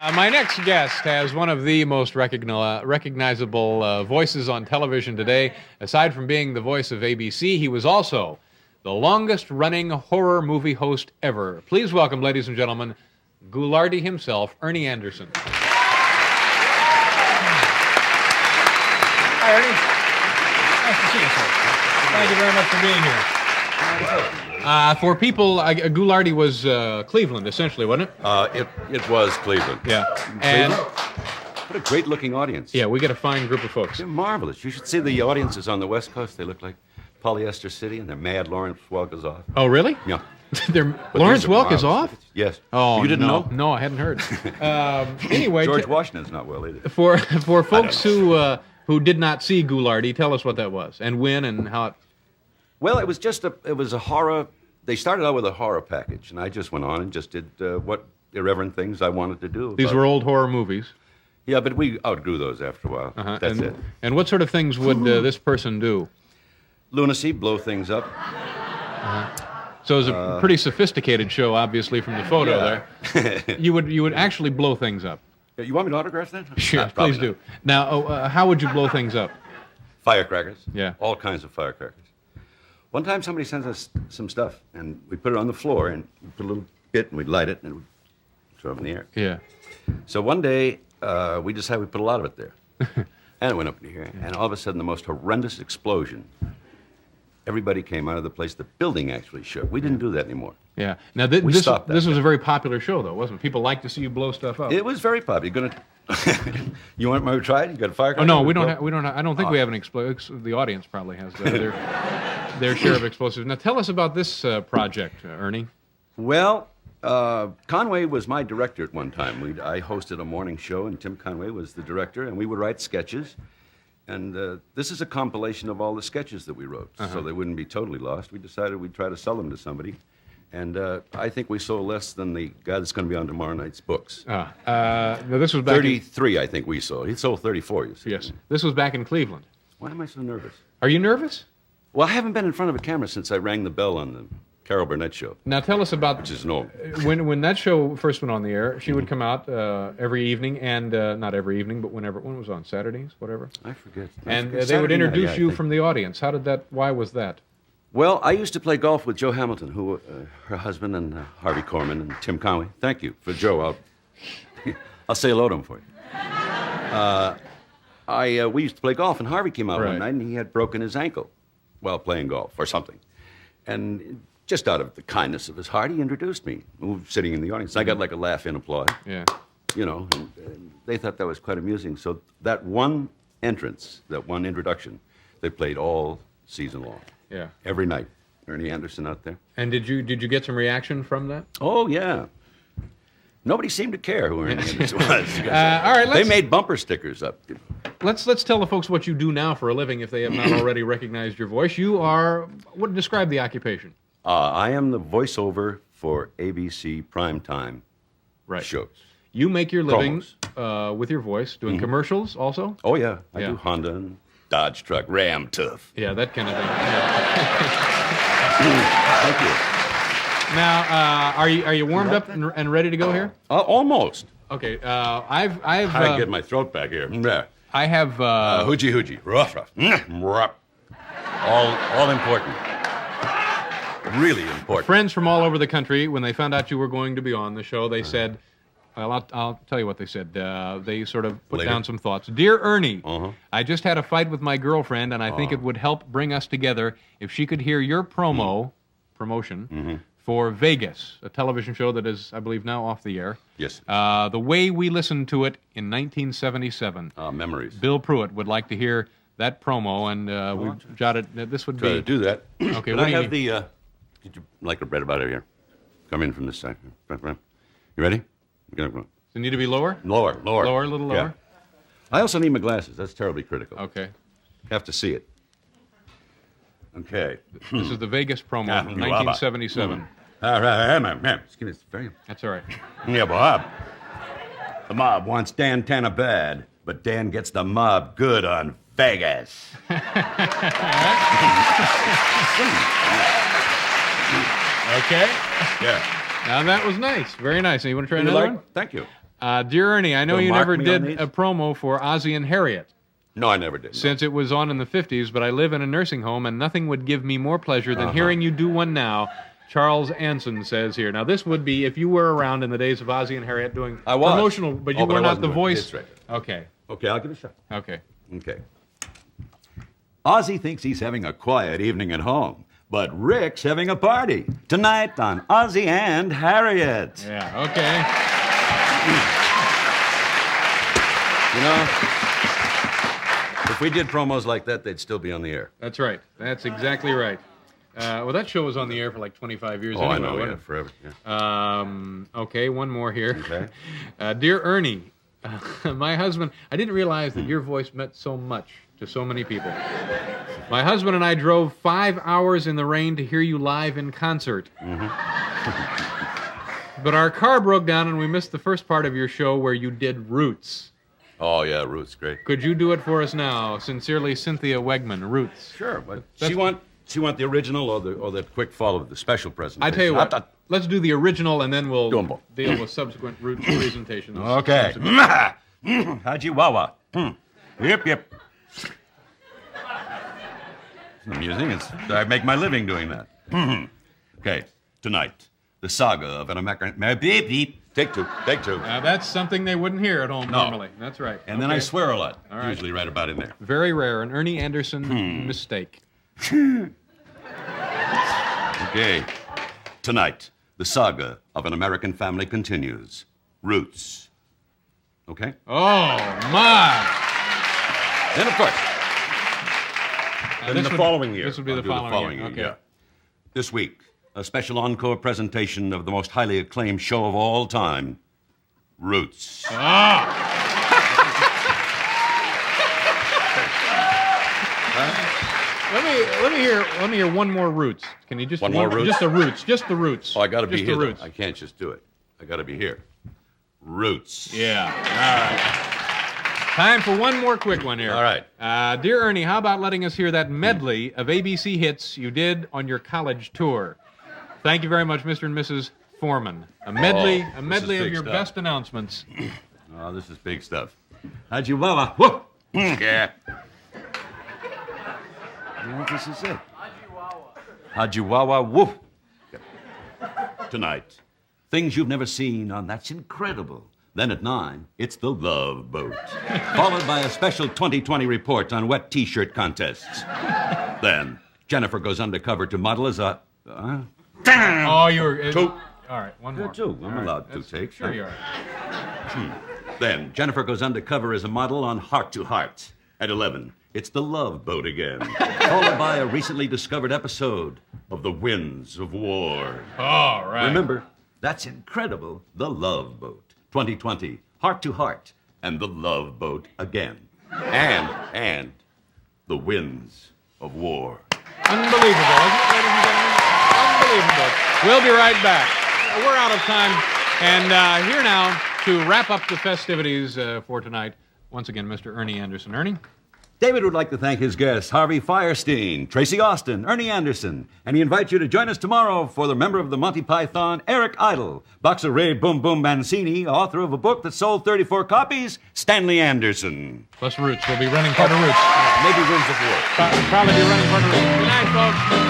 My next guest has one of the most recognizable voices on television today. Aside from being the voice of ABC, he was also the longest-running horror movie host ever. Please welcome, ladies and gentlemen, Ghoulardi himself, Ernie Anderson. Hi, Ernie. Nice to see you, sir. Thank you very much for being here. For people, Ghoulardi was Cleveland, essentially, wasn't it? It was Cleveland. Yeah. And what a great-looking audience. Yeah, we get a fine group of folks. They're marvelous. You should see the audiences on the West Coast. They look like Polyester City, and they're mad. Lawrence Welk is off. Oh, really? Yeah. Lawrence Welk is off? Yes. Oh, you didn't know? No, I hadn't heard. Anyway, George Washington's not well either. For folks who did not see Ghoulardi, tell us what that was and when and how it. Well, it was a horror. They started out with a horror package, and I just went on and just did what irreverent things I wanted to do. These were old horror movies. Yeah, but we outgrew those after a while. That's it. And what sort of things would this person do? Lunacy, blow things up. So it was a pretty sophisticated show, obviously, from the photo there. You would actually blow things up. You want me to autograph that? Sure, please do. Now, how would you blow things up? Firecrackers. Yeah. All kinds of firecrackers. One time somebody sends us some stuff, and we put it on the floor, and we put a little bit, and we'd light it, and we'd throw it in the air. Yeah. So one day, we decided we'd put a lot of it there. And it went up in the air, and all of a sudden, the most horrendous explosion. Everybody came out of the place. The building actually shook. We didn't do that anymore. Yeah. Now, We stopped that. this was a very popular show, though, wasn't it? People like to see you blow stuff up. It was very popular. You're gonna... You want me to try it? You got a firecracker? Oh, no, we don't have, I don't think we have an explosive. The audience probably has their share of explosives. Now, tell us about this project, Ernie. Well, Conway was my director at one time. I hosted a morning show, and Tim Conway was the director, and we would write sketches. And this is a compilation of all the sketches that we wrote, so they wouldn't be totally lost. We decided we'd try to sell them to somebody. And I think we sold less than the guy that's going to be on tomorrow night's books. Now, this was back 33, I think we sold. He sold 34, you see. Yes. This was back in Cleveland. Why am I so nervous? Are you nervous? Well, I haven't been in front of a camera since I rang the bell on the Carol Burnett show. Now, tell us about... Which is no... When that show first went on the air, she would come out every evening, and not every evening, but when it was on, Saturdays, whatever. I forget. And they would introduce you from the audience. How did that... Why was that? Well, I used to play golf with Joe Hamilton, who, her husband, and Harvey Korman, and Tim Conway. Thank you for Joe. I'll say hello to him for you. We used to play golf, and Harvey came out one night, and he had broken his ankle while playing golf, or something. And just out of the kindness of his heart, he introduced me. We were sitting in the audience. I got like a laugh in applause. Yeah. You know, and they thought that was quite amusing. So that one entrance, that one introduction, they played all season long. Yeah. Every night. Ernie Anderson out there. And did you get some reaction from that? Oh, yeah. Nobody seemed to care who Ernie Anderson was. All right, they made bumper stickers up. Let's tell the folks what you do now for a living if they have not already recognized your voice. You are... Describe the occupation. I am the voiceover for ABC primetime shows. You make your living with your voice, doing commercials also? Oh, yeah. I do Honda and Dodge truck, Ram Tough. Yeah, that kind of thing. Thank you. Now, are you warmed up and ready to go here? Almost. Okay. I've I get my throat back here. I have hoochie hoochie, rough rough, all important. Really important. Friends from all over the country, when they found out you were going to be on the show, they said, well, I'll tell you what they said. They sort of put down some thoughts. Dear Ernie, I just had a fight with my girlfriend, and I think it would help bring us together if she could hear your promotion for Vegas, a television show that is, I believe, now off the air. Yes. The way we listened to it in 1977. Memories. Bill Pruitt would like to hear that promo, and we jotted. This would Try to do that. Okay. Can I have the? Did you like a bread about it here? Come in from this side. You ready? Does it need to be lower? Lower. Lower, a little lower. Yeah. I also need my glasses. That's terribly critical. Okay. Have to see it. Okay. This is the Vegas promo from 1977. Excuse me, very... That's all right. Yeah, Bob. The mob wants Dan Tanner bad, but Dan gets the mob good on Vegas. Okay. Yeah. Now that was nice. Very nice. And you want to try another one? Thank you. Dear Ernie, I know Don't you mark never me did on these? a promo for Ozzie and Harriet. No, I never did. No. Since it was on in the 50s, but I live in a nursing home, and nothing would give me more pleasure than hearing you do one now. Charles Anson says here. Now, this would be if you were around in the days of Ozzie and Harriet doing I was. promotional, but you Oh, but were I not wasn't the doing voice. hits right. Okay. Okay, I'll give it a shot. Okay. Okay. Ozzie thinks he's having a quiet evening at home, but Rick's having a party tonight on Ozzie and Harriet. Yeah, okay. You know, if we did promos like that, they'd still be on the air. That's right. That's exactly right. Well, that show was on the air for like 25 years Oh, anyway. I know, wasn't yeah, it? forever. Yeah. Okay, one more here. Okay. Dear Ernie, my husband, I didn't realize that your voice meant so much to so many people. My husband and I drove 5 hours in the rain to hear you live in concert. But our car broke down and we missed the first part of your show where you did Roots. Oh, yeah, Ruth's great. Could you do it for us now? Sincerely, Cynthia Wegman, Roots. Sure, but That's- she want the original or the quick follow of the special presentation? I tell you what, let's do the original and then we'll Do 'em both. deal with subsequent Roots presentations. Okay. Haji Wawa. Yep, yep. It's amusing. I make my living doing that. Okay, tonight, the saga of an American... Beep, beep. Take two. That's something they wouldn't hear at home No. normally. That's right. And then I Okay. swear a lot. All right. Usually right about in there. Very rare, an Ernie Anderson mistake. Okay. Tonight, the saga of an American family continues. Roots. Okay? Oh, my! Then, of course, then this the would- following year. this would be I'll the do following year, okay. yeah. This week, a special encore presentation of the most highly acclaimed show of all time, Roots. Let me hear one more Roots. Can you just One more Roots? Just the Roots. Just the Roots. Oh, I got to be just here. The though. Roots. I can't just do it. I got to be here. Roots. Yeah. All right. Time for one more quick one here. All right. Dear Ernie, how about letting us hear that medley of ABC hits you did on your college tour? Thank you very much, Mr. and Mrs. Foreman. A medley this of is big your stuff. best announcements. Oh, this is big stuff. Haji Wawa. Whoop. Yeah. Yeah, this is it. Haji Wawa. Woof. Tonight, things you've never seen on That's Incredible. Then at 9, it's The Love Boat. Followed by a special 2020 report on wet T-shirt contests. Then, Jennifer goes undercover to model as a... Oh, you were... Two. All right, one more. Two. I'm All right, allowed to that's- take. Sure you are. Then, Jennifer goes undercover as a model on Heart to Heart. At 11, it's The Love Boat again. Followed by a recently discovered episode of The Winds of War. All right. Remember, That's Incredible, The Love Boat. 2020, Heart to Heart, and The Love Boat again. And The Winds of War. Unbelievable, isn't it, ladies and gentlemen? Unbelievable. We'll be right back. We're out of time. And here now to wrap up the festivities for tonight, once again, Mr. Ernie Anderson. Ernie? David would like to thank his guests, Harvey Fierstein, Tracy Austin, Ernie Anderson, and he invites you to join us tomorrow for the member of the Monty Python, Eric Idle, boxer Ray Boom Boom Mancini, author of a book that sold 34 copies, Stanley Anderson. Plus Roots. We'll be running part of Roots. Maybe Winds of War. Probably be running part of Roots. Good night, folks.